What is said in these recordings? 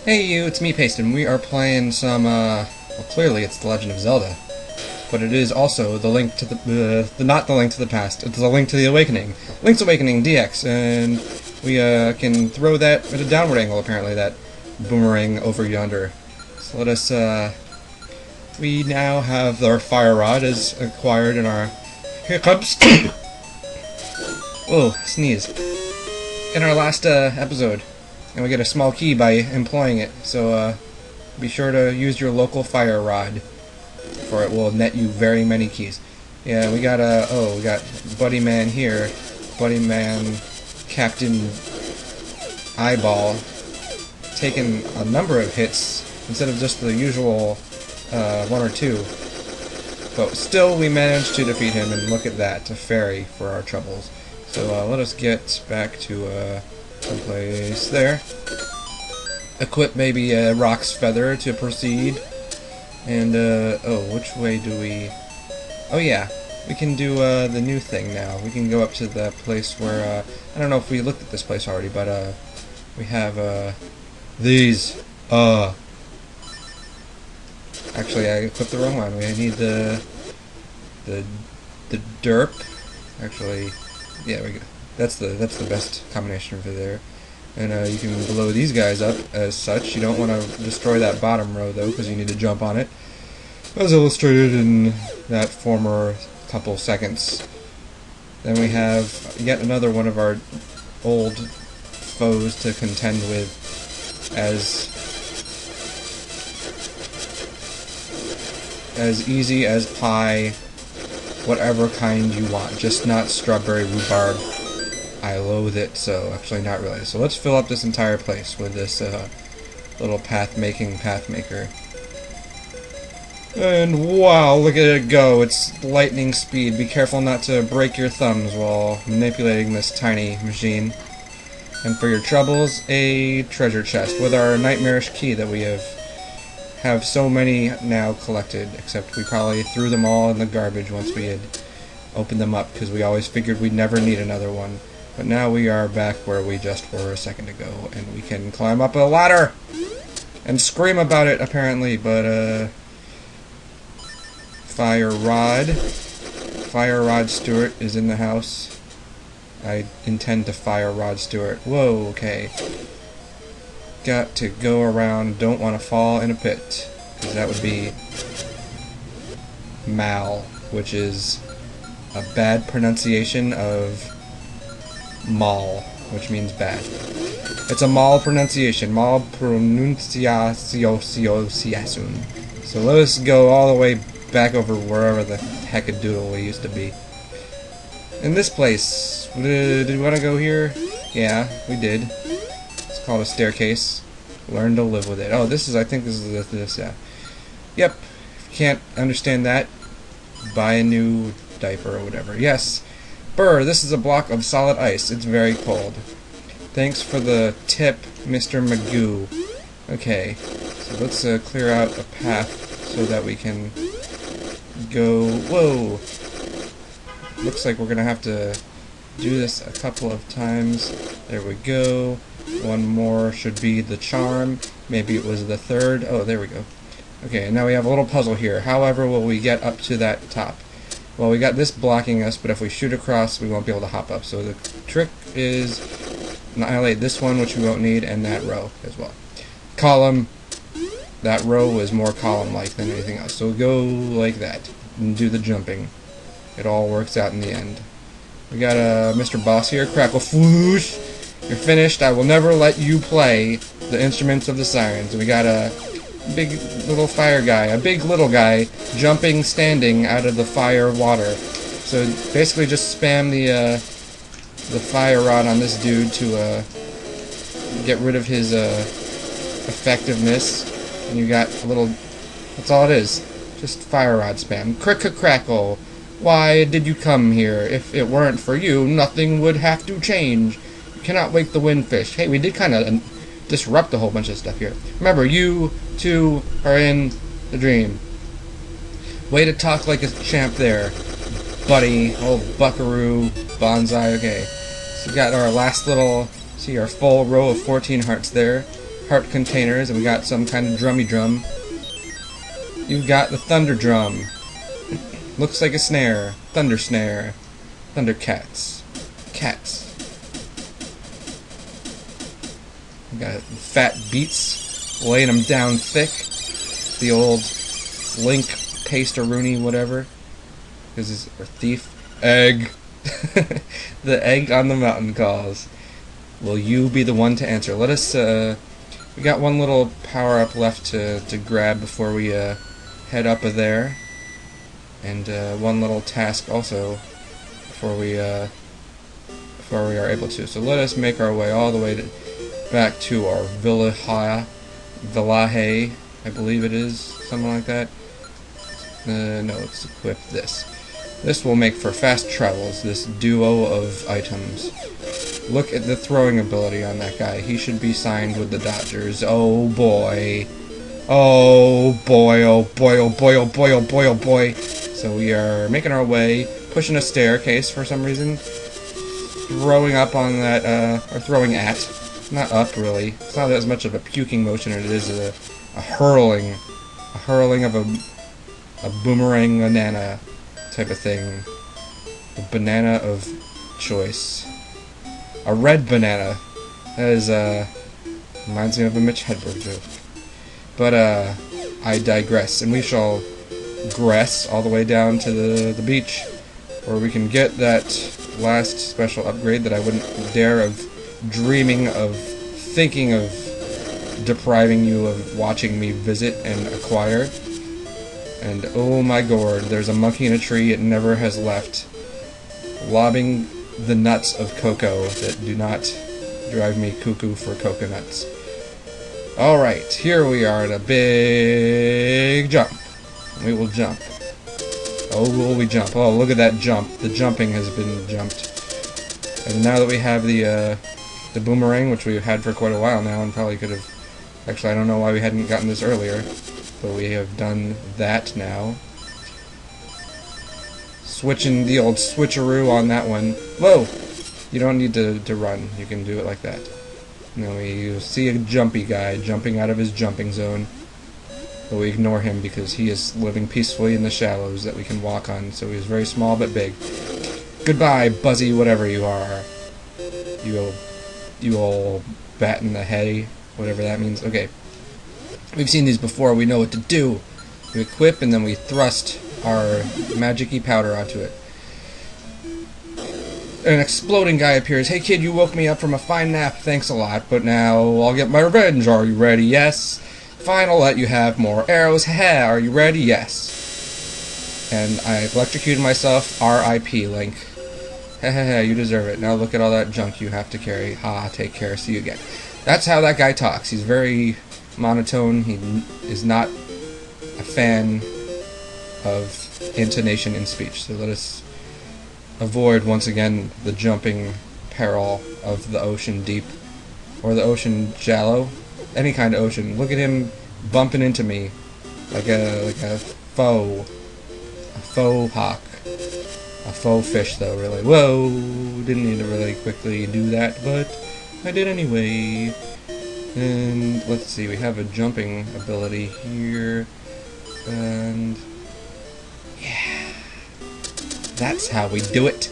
Hey you, it's me, Paston. We are playing some, well, clearly it's The Legend of Zelda. But it is also the link to not the link to the past, it's the link to the awakening. Link's Awakening DX, and we, can throw that at a downward angle, apparently, that boomerang over yonder. So let us, we now have our fire rod as acquired in our hiccups. Whoa, sneeze. In our last, episode. And we get a small key by employing it, so be sure to use your local fire rod, for it will net you very many keys. Yeah, we got we got Buddy Man here, Buddy Man, Captain Eyeball, taking a number of hits instead of just the usual one or two. But still, we managed to defeat him, and look at that, a fairy for our troubles. So let us get back to someplace there. Equip maybe a Rock's Feather to proceed. And, oh, which way do we... Oh yeah, we can do the new thing now. We can go up to the place where, I don't know if we looked at this place already, but we have these. Actually, I equipped the wrong one. We need the derp. Actually, yeah, we go. That's the best combination for there. And you can blow these guys up as such. You don't want to destroy that bottom row though, because you need to jump on it, as illustrated in that former couple seconds. Then we have yet another one of our old foes to contend with, as easy as pie, whatever kind you want, just not strawberry rhubarb. I loathe it, so actually not really. So let's fill up this entire place with this little path maker. And wow, look at it go. It's lightning speed. Be careful not to break your thumbs while manipulating this tiny machine. And for your troubles, a treasure chest with our nightmarish key that we have so many now collected, except we probably threw them all in the garbage once we had opened them up, because we always figured we'd never need another one. But now we are back where we just were a second ago, and we can climb up a ladder and scream about it, apparently. But Fire Rod Stewart is in the house. I intend to fire Rod Stewart. Whoa, okay. Got to go around, don't want to fall in a pit, because that would be mal, which is a bad pronunciation of mal, which means bad. It's a mal pronunciation, mal pronunciacion. So let us go all the way back over wherever the heckadoodle we used to be. In this place, did we want to go here? Yeah, we did. It's called a staircase. Learn to live with it. Oh, this is, I think this is this, yeah. Yep, if you can't understand that, buy a new diaper or whatever. Yes. Brr, this is a block of solid ice. It's very cold. Thanks for the tip, Mr. Magoo. Okay, so let's clear out a path so that we can go... Whoa! Looks like we're gonna have to do this a couple of times. There we go. One more should be the charm. Maybe it was the third. Oh, there we go. Okay, and now we have a little puzzle here. However will we get up to that top? Well, we got this blocking us, but if we shoot across, we won't be able to hop up. So the trick is annihilate this one, which we won't need, and that row as well. Column. That row was more column-like than anything else. So go like that and do the jumping. It all works out in the end. We got Mr. Boss here. Crackle Fwoosh. You're finished. I will never let you play the instruments of the sirens. We got a big little fire guy, a big little guy, jumping, standing out of the fire water. So basically just spam the fire rod on this dude to get rid of his effectiveness. And you got a little, that's all it is. Just fire rod spam. Crackle. Why did you come here? If it weren't for you, nothing would have to change. You cannot wake the windfish. Hey, we did kind of disrupt a whole bunch of stuff here. Remember, you two are in the dream. Way to talk like a champ there, buddy. Old buckaroo, bonsai. Okay, so we got our last little, see our full row of 14 hearts there. heart containers, and we got some kind of drummy drum. You've got the thunder drum. Looks like a snare. Thunder snare. Thunder cats. Cats. We got fat beats. Laying them down thick. The old Link Paste-a-Rooney whatever. Or thief. Egg. The egg on the mountain calls. Will you be the one to answer? Let us, we got one little power-up left to grab before we, head up there. And, one little task also before we are able to. So let us make our way all the way back to our Villahe, I believe it is, something like that. No, let's equip this. This will make for fast travels, this duo of items. Look at the throwing ability on that guy. He should be signed with the Dodgers. Oh boy. Oh boy, oh boy, oh boy, oh boy, oh boy, oh boy. So we are making our way, pushing a staircase for some reason. Throwing up on that, or throwing at. Not up, really. It's not as much of a puking motion as it is a hurling. A hurling of a boomerang banana type of thing. A banana of choice. A red banana. That is, reminds me of a Mitch Hedberg joke. But, I digress, and we shall gress all the way down to the beach, where we can get that last special upgrade that I wouldn't dare of dreaming of, thinking of depriving you of watching me visit and acquire. And oh my god, there's a monkey in a tree it never has left, lobbing the nuts of cocoa that do not drive me cuckoo for coconuts. Alright, here we are at a big jump. We will jump. Oh, will we jump? Oh, look at that jump. The jumping has been jumped. And now that we have the boomerang, which we've had for quite a while now, and probably could have... Actually, I don't know why we hadn't gotten this earlier. But we have done that now. Switching the old switcheroo on that one. Whoa! You don't need to run. You can do it like that. You know, you see a jumpy guy jumping out of his jumping zone. But we ignore him because he is living peacefully in the shallows that we can walk on. So he is very small but big. Goodbye, Buzzy, whatever you are. You old bat in the hay, whatever that means. Okay. We've seen these before, we know what to do. We equip and then we thrust our magic-y powder onto it. An exploding guy appears. Hey kid, you woke me up from a fine nap, thanks a lot, but now I'll get my revenge. Are you ready? Yes. Fine, I'll let you have more arrows. Haha, are you ready? Yes. And I've electrocuted myself. R.I.P. Link. Haha, you deserve it. Now look at all that junk you have to carry. Ha, take care, see you again. That's how that guy talks. He's very monotone. He is not a fan of intonation in speech. So let us avoid once again the jumping peril of the ocean deep, or the ocean shallow, any kind of ocean. Look at him bumping into me like a faux hawk, a faux fish though. Really, whoa! Didn't need to really quickly do that, but I did anyway. And let's see, we have a jumping ability here, and yeah, that's how we do it.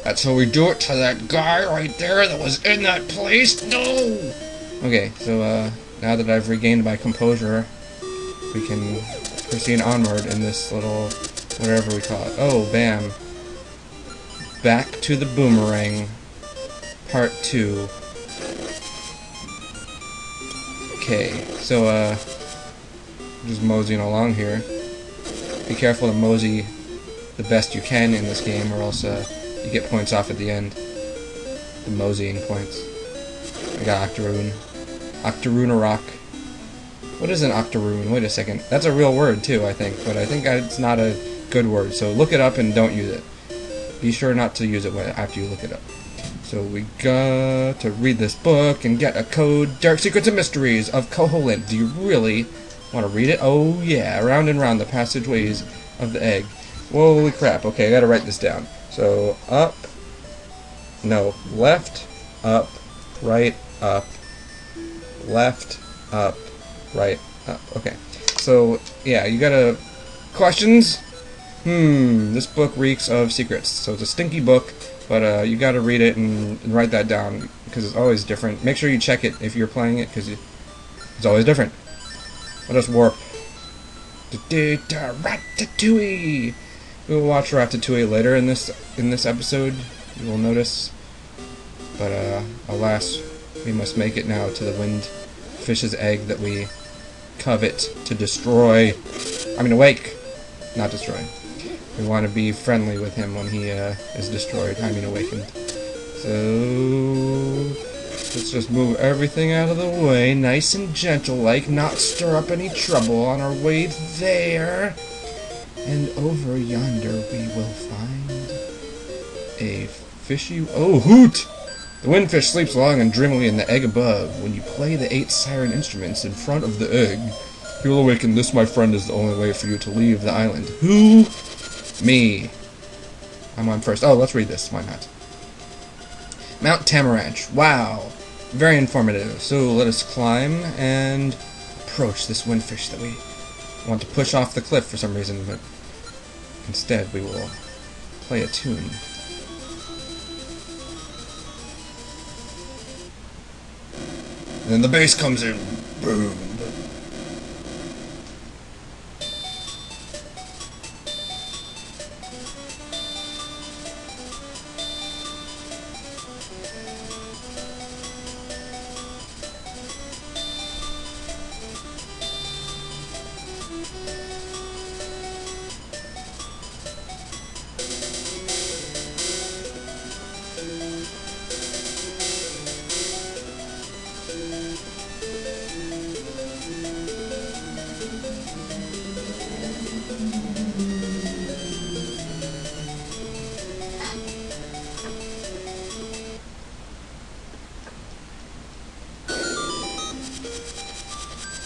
That's how we do it to that guy right there that was in that place. No! Okay, so now that I've regained my composure, we can proceed onward in this little, whatever we call it. Oh, bam. Back to the boomerang, part 2. Okay, so, just moseying along here. Be careful to mosey the best you can in this game, or else, you get points off at the end. The moseying points. I got Octoroon. Octoroon-a-rock. What is an Octoroon? Wait a second. That's a real word, too, I think, but I think it's not a good word, so look it up and don't use it. Be sure not to use it after you look it up. So we got to read this book and get a code. Dark Secrets and Mysteries of Koholint. Do you really want to read it? Oh yeah, round and round the passageways of the egg. Holy crap. Okay, I gotta write this down. So, up, no, left, up, right, up, left, up, right, up. Okay. So, yeah, you gotta... Questions? This book reeks of secrets. So it's a stinky book, but you gotta read it and write that down, because it's always different. Make sure you check it if you're playing it, because it's always different. Let us warp. Ratatouille! We will watch Ratatouille later in this episode, you will notice. But, alas, we must make it now to the windfish's egg that we covet to destroy. I mean, awake, not destroy. We want to be friendly with him when he is destroyed. I mean, awakened. So let's just move everything out of the way, nice and gentle-like, not stir up any trouble on our way there. And over yonder we will find a fishy... Oh, hoot! The windfish sleeps long and dreamily in the egg above. When you play the 8 siren instruments in front of the egg, he will awaken. This, my friend, is the only way for you to leave the island. Who? Me. I'm on first. Oh, let's read this. Why not? Mount Tamaranch. Wow. Very informative. So let us climb and approach this windfish that we want to push off the cliff for some reason, but instead we will play a tune. And then the bass comes in. Boom.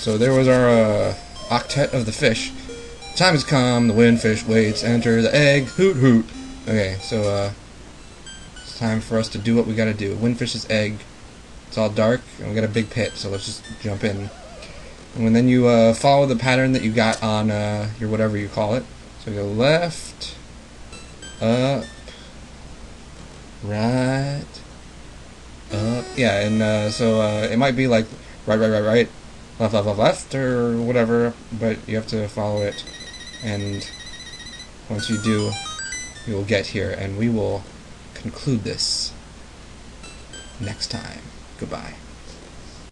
So there was our octet of the fish. Time has come, the windfish waits, enter the egg, hoot hoot. Okay, so it's time for us to do what we gotta do. Windfish's egg. It's all dark, and we got a big pit, so let's just jump in. And then you follow the pattern that you got on your whatever you call it. So go left, up, right, up. Yeah, and so it might be like right, left, left, or whatever, but you have to follow it, and once you do, you will get here, and we will conclude this next time. Goodbye.